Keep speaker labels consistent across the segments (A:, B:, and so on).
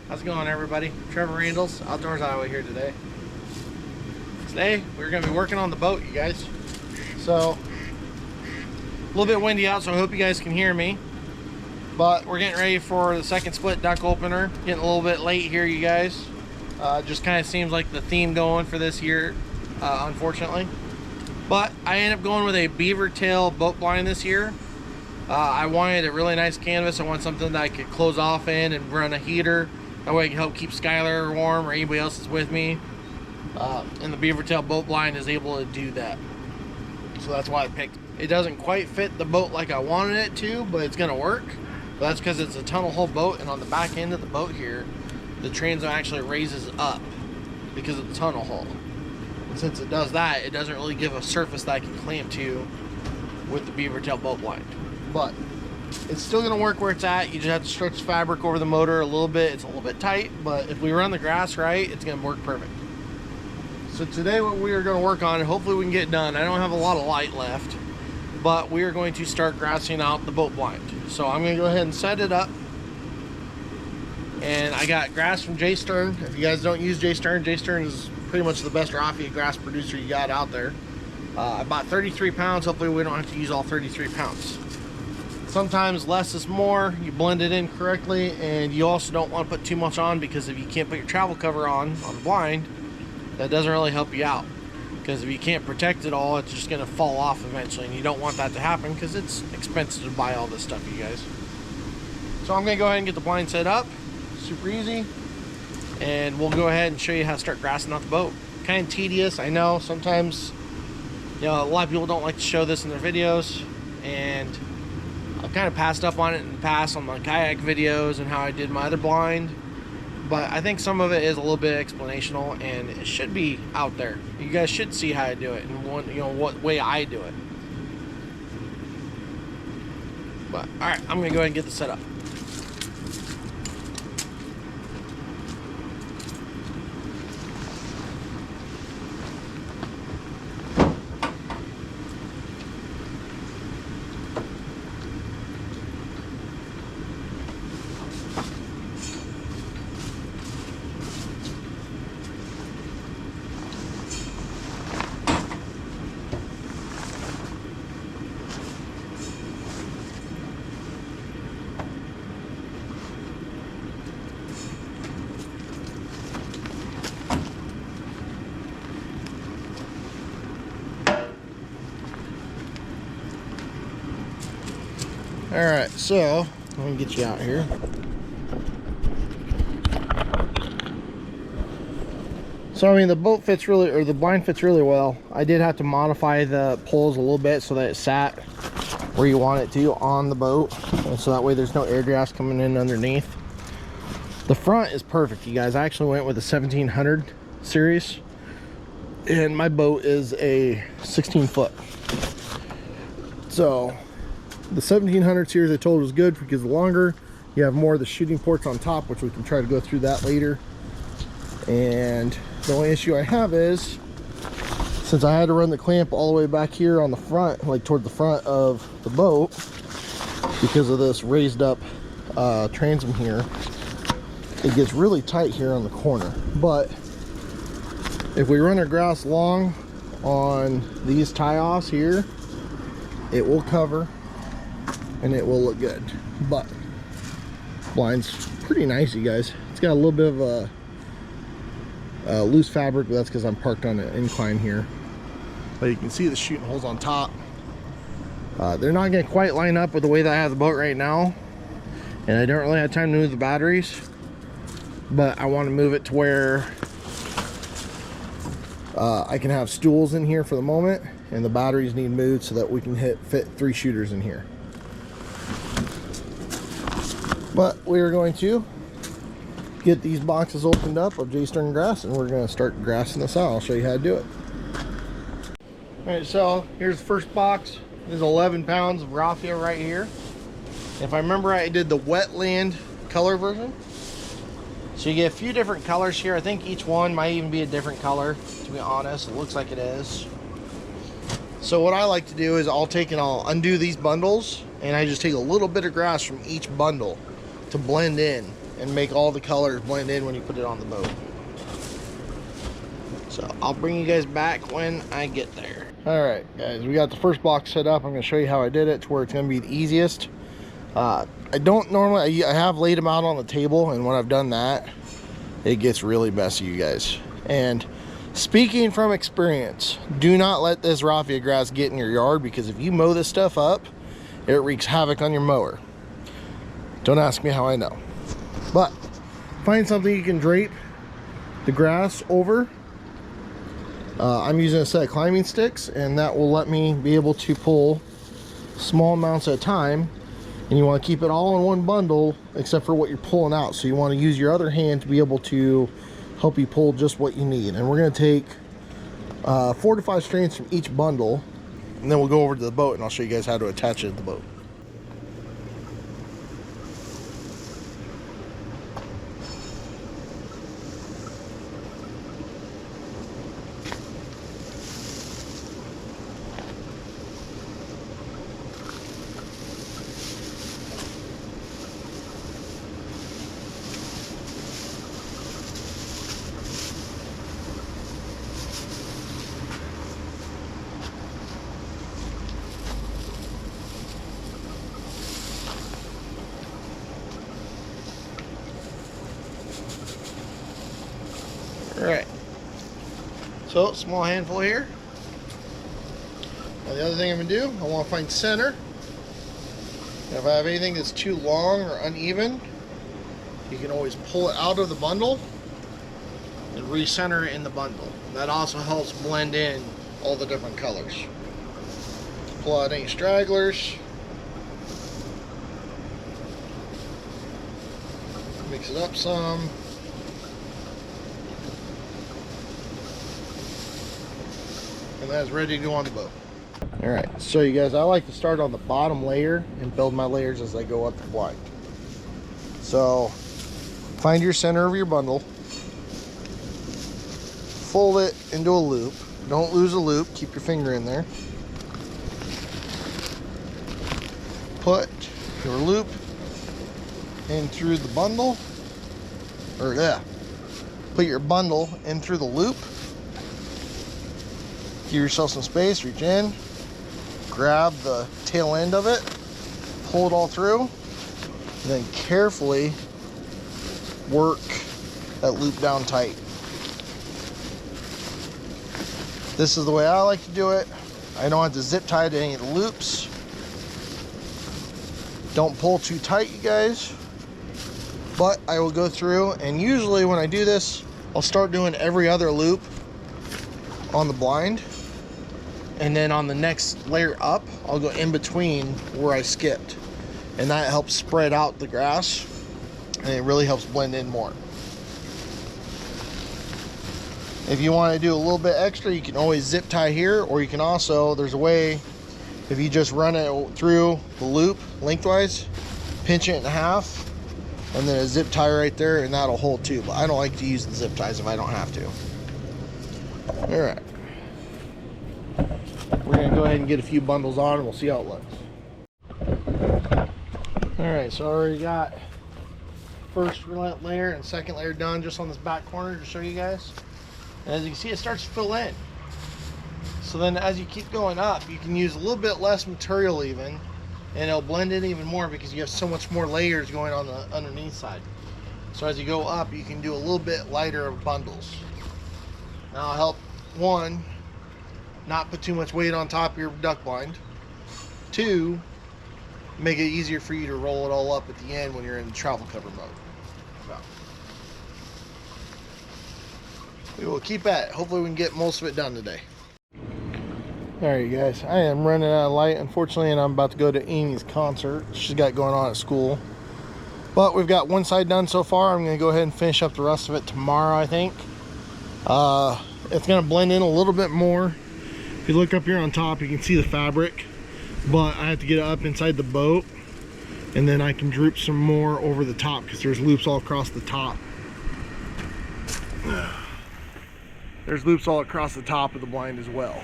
A: How's it going, everybody? Trevor Randles, Outdoors Iowa here today. Today, we're going to be working on the boat, you guys. So, a little bit windy out, so I hope you guys can hear me. But we're getting ready for the second split duck opener. Getting a little bit late here, you guys. Just kind of seems like the theme going for this year, unfortunately. But I ended up going with a Beavertail boat blind this year. I wanted a really nice canvas. I want something that I could close off in and run a heater. That way I can help keep Skylar warm or anybody else that's with me. And the Beavertail boat blind is able to do that. So that's why I picked. It doesn't quite fit the boat like I wanted it to, but it's gonna work. But that's because it's a tunnel hole boat, and on the back end of the boat here, the transom actually raises up because of the tunnel hole. And since it does that, it doesn't really give a surface that I can clamp to with the Beavertail boat blind. But it's still going to work where it's at. You just have to stretch the fabric over the motor a little bit. It's a little bit tight, but if we run the grass right, it's going to work perfect. So today what we are going to work on, and hopefully we can get done. I don't have a lot of light left, but we are going to start grassing out the boat blind. So I'm going to go ahead and set it up. And I got grass from J Stern. If you guys don't use J Stern is pretty much the best raffia grass producer you got out there. I bought 33 pounds. Hopefully we don't have to use all 33 pounds. Sometimes less is more. You blend it in correctly, and you also don't want to put too much on, because if you can't put your travel cover on the blind, that doesn't really help you out, because if you can't protect it all, it's just going to fall off eventually, and you don't want that to happen because it's expensive to buy all this stuff, you guys. So I'm going to go ahead and get the blind set up. Super easy, and we'll go ahead and show you how to start grassing out the boat. Kind of tedious, I know. Sometimes, you know, a lot of people don't like to show this in their videos, and I've kind of passed up on it in the past on my kayak videos and how I did my other blind, but I think some of it is a little bit explanational, and it should be out there. You guys should see how I do it and what way I do it. But all right, I'm gonna go ahead and get this set up. All right, so let me get you out here. So I mean, the boat fits really, or the blind fits really well. I did have to modify the poles a little bit so that it sat where you want it to on the boat, and so that way there's no air drafts coming in underneath. The front is perfect, you guys. I actually went with the 1700 series, and my boat is a 16-foot. So the 1700 series I told was good because the longer, you have more of the shooting ports on top, which we can try to go through that later. And the only issue I have is, since I had to run the clamp all the way back here on the front, like toward the front of the boat, because of this raised up transom here, it gets really tight here on the corner. But if we run our grass long on these tie-offs here, it will cover and it will look good. But blind's pretty nice, you guys. It's got a little bit of a loose fabric, but that's because I'm parked on an incline here. But you can see the shooting holes on top. They're not going to quite line up with the way that I have the boat right now, and I don't really have time to move the batteries, but I want to move it to where I can have stools in here for the moment, and the batteries need moved so that we can fit 3 shooters in here. But we are going to get these boxes opened up of J Stern grass, and we're going to start grassing this out. I'll show you how to do it. Alright, so here's the first box. There's 11 pounds of raffia right here. If I remember right, I did the wetland color version. So you get a few different colors here. I think each one might even be a different color, to be honest. It looks like it is. So what I like to do is I'll undo these bundles, and I just take a little bit of grass from each bundle to blend in. and make all the colors blend in when you put it on the boat. So I'll bring you guys back when I get there. All right, guys, we got the first box set up. I'm going to show you how I did it to where it's going to be the easiest. I don't normally, I have laid them out on the table, and when I've done that, it gets really messy, you guys. And speaking from experience, do not let this raffia grass get in your yard, because if you mow this stuff up, it wreaks havoc on your mower. Don't ask me how I know. But find something you can drape the grass over. I'm using a set of climbing sticks, and that will let me be able to pull small amounts at a time. And you want to keep it all in one bundle except for what you're pulling out. So you want to use your other hand to be able to help you pull just what you need. And we're going to take 4 to 5 strands from each bundle, and then we'll go over to the boat and I'll show you guys how to attach it to the boat. Alright, so small handful here. Now the other thing I'm going to do, I want to find center. Now if I have anything that's too long or uneven, you can always pull it out of the bundle and recenter it in the bundle. That also helps blend in all the different colors. Pull out any stragglers. Mix it up some. And that's ready to go on the boat. All right, so you guys, I like to start on the bottom layer and build my layers as I go up the blind. So find your center of your bundle, fold it into a loop. Don't lose a loop, keep your finger in there. Put your loop in through the bundle, or yeah, put your bundle in through the loop. Give yourself some space, reach in, grab the tail end of it, pull it all through, and then carefully work that loop down tight. This is the way I like to do it. I don't have to zip tie to any of the loops. Don't pull too tight, you guys. But I will go through, and usually when I do this, I'll start doing every other loop on the blind. And then on the next layer up, I'll go in between where I skipped. And that helps spread out the grass, and it really helps blend in more. If you want to do a little bit extra, you can always zip tie here, or you can also, there's a way, if you just run it through the loop lengthwise, pinch it in half, and then a zip tie right there, and that'll hold too. But I don't like to use the zip ties if I don't have to. All right. We're going to go ahead and get a few bundles on, and we'll see how it looks. Alright, so I already got first layer and second layer done just on this back corner to show you guys. And as you can see, it starts to fill in. So then as you keep going up, you can use a little bit less material even, and it'll blend in even more because you have so much more layers going on the underneath side. So as you go up, you can do a little bit lighter of bundles. Now it'll help, one, not put too much weight on top of your duck blind. 2, make it easier for you to roll it all up at the end when you're in travel cover mode. So we will keep at it. Hopefully we can get most of it done today. Alright guys, I am running out of light unfortunately, and I'm about to go to Amy's concert she's got going on at school. But we've got one side done so far. I'm going to go ahead and finish up the rest of it tomorrow, I think. It's going to blend in a little bit more. If you look up here on top, you can see the fabric, but I have to get it up inside the boat, and then I can droop some more over the top because there's loops all across the top. There's loops all across the top of the blind as well.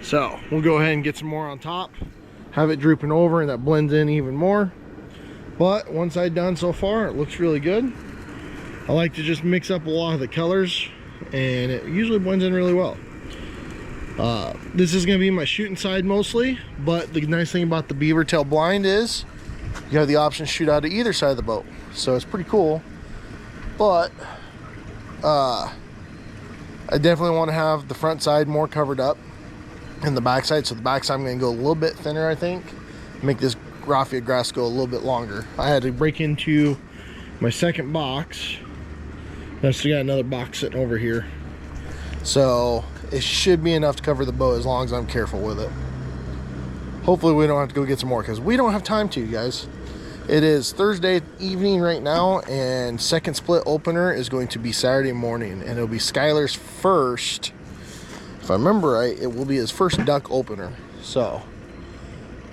A: So we'll go ahead and get some more on top, have it drooping over, and that blends in even more. But one side done so far, it looks really good. I like to just mix up a lot of the colors, and it usually blends in really well. This is going to be my shooting side mostly, but the nice thing about the Beavertail blind is you have the option to shoot out to either side of the boat, so it's pretty cool. But I definitely want to have the front side more covered up and the back side, so the back side I'm going to go a little bit thinner, I think, make this raffia grass go a little bit longer. I had to break into my second box. I still got another box sitting over here, so it should be enough to cover the boat as long as I'm careful with it. Hopefully we don't have to go get some more, because we don't have time to, you guys. It is Thursday evening right now, and second split opener is going to be Saturday morning, and it'll be Skylar's first, if I remember right, it will be his first duck opener. So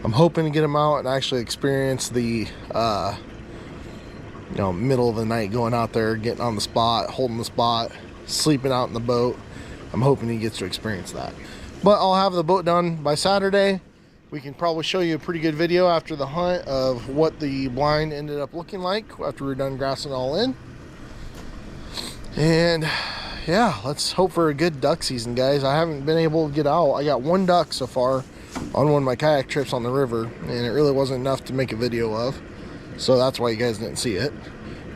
A: I'm hoping to get him out and actually experience the you know, middle of the night, going out there, getting on the spot, holding the spot, sleeping out in the boat. I'm hoping he gets to experience that. But I'll have the boat done by Saturday. We can probably show you a pretty good video after the hunt of what the blind ended up looking like after we're done grassing it all in. And yeah, let's hope for a good duck season, guys. I haven't been able to get out. I got one duck so far on one of my kayak trips on the river, and it really wasn't enough to make a video of. So that's why you guys didn't see it.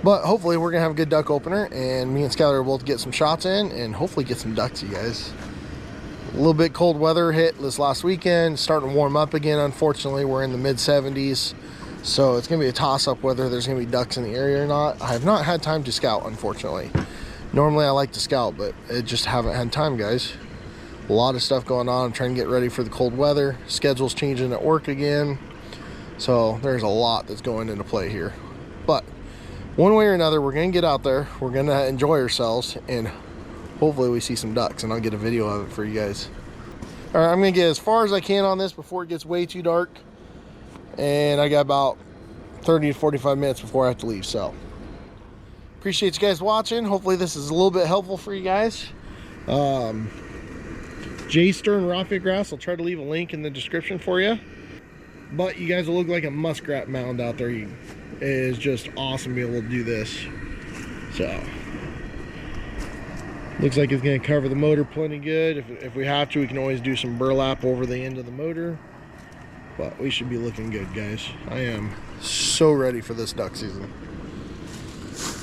A: But hopefully we're gonna have a good duck opener, and me and Skylar will both get some shots in and hopefully get some ducks, you guys. A little bit cold weather hit this last weekend, starting to warm up again. Unfortunately, we're in the mid 70s, so it's gonna be a toss-up whether there's gonna be ducks in the area or not. I have not had time to scout, unfortunately. Normally I like to scout, but I just haven't had time, guys. A lot of stuff going on. I'm trying to get ready for the cold weather. Schedule's changing at work again, so there's a lot that's going into play here. But one way or another, we're gonna get out there, we're gonna enjoy ourselves, and hopefully we see some ducks, and I'll get a video of it for you guys. All right, I'm gonna get as far as I can on this before it gets way too dark, and I got about 30 to 45 minutes before I have to leave. So appreciate you guys watching. Hopefully this is a little bit helpful for you guys. J Stern raffia grass, I'll try to leave a link in the description for you. But you guys will look like a muskrat mound out there. It is just awesome to be able to do this. So looks like it's going to cover the motor plenty good. If we have to, we can always do some burlap over the end of the motor. But we should be looking good, guys. I am so ready for this duck season.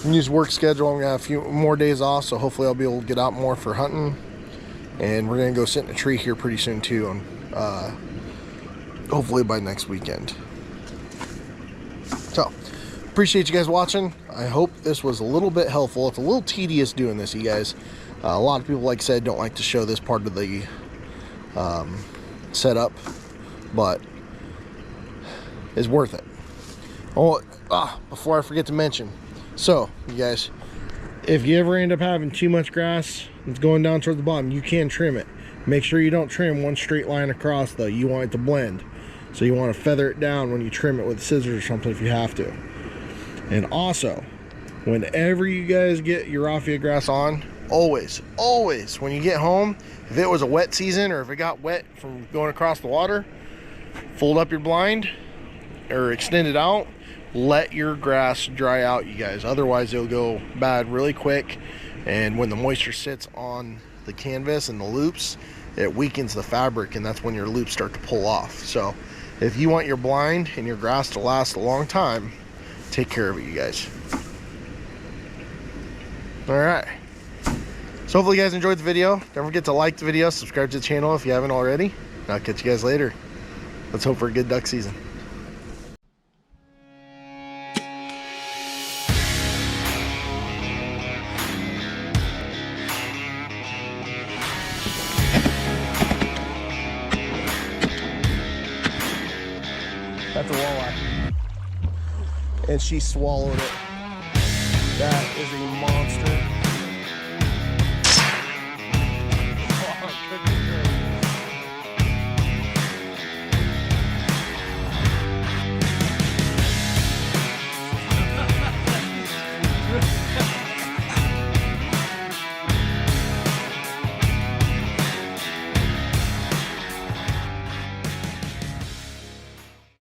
A: Use work schedule, I'm going to have a few more days off, so hopefully I'll be able to get out more for hunting. And we're going to go sit in a tree here pretty soon too, on hopefully by next weekend. So appreciate you guys watching. I hope this was a little bit helpful. It's a little tedious doing this, you guys. A lot of people, like I said, don't like to show this part of the setup, but it's worth it. Oh, before I forget to mention, so you guys, if you ever end up having too much grass that's going down towards the bottom, you can trim it. Make sure you don't trim one straight line across though. You want it to blend, so you want to feather it down when you trim it with scissors or something if you have to. And also, whenever you guys get your raffia grass on, always when you get home, if it was a wet season or if it got wet from going across the water, fold up your blind or extend it out. Let your grass dry out, you guys. Otherwise it'll go bad really quick, and when the moisture sits on the canvas and the loops, it weakens the fabric, and that's when your loops start to pull off. So if you want your blind and your grass to last a long time, take care of it, you guys. All right, so hopefully you guys enjoyed the video. Don't forget to like the video, subscribe to the channel if you haven't already. I'll catch you guys later. Let's hope for a good duck season. That's a walleye, and she swallowed it. That is a monster.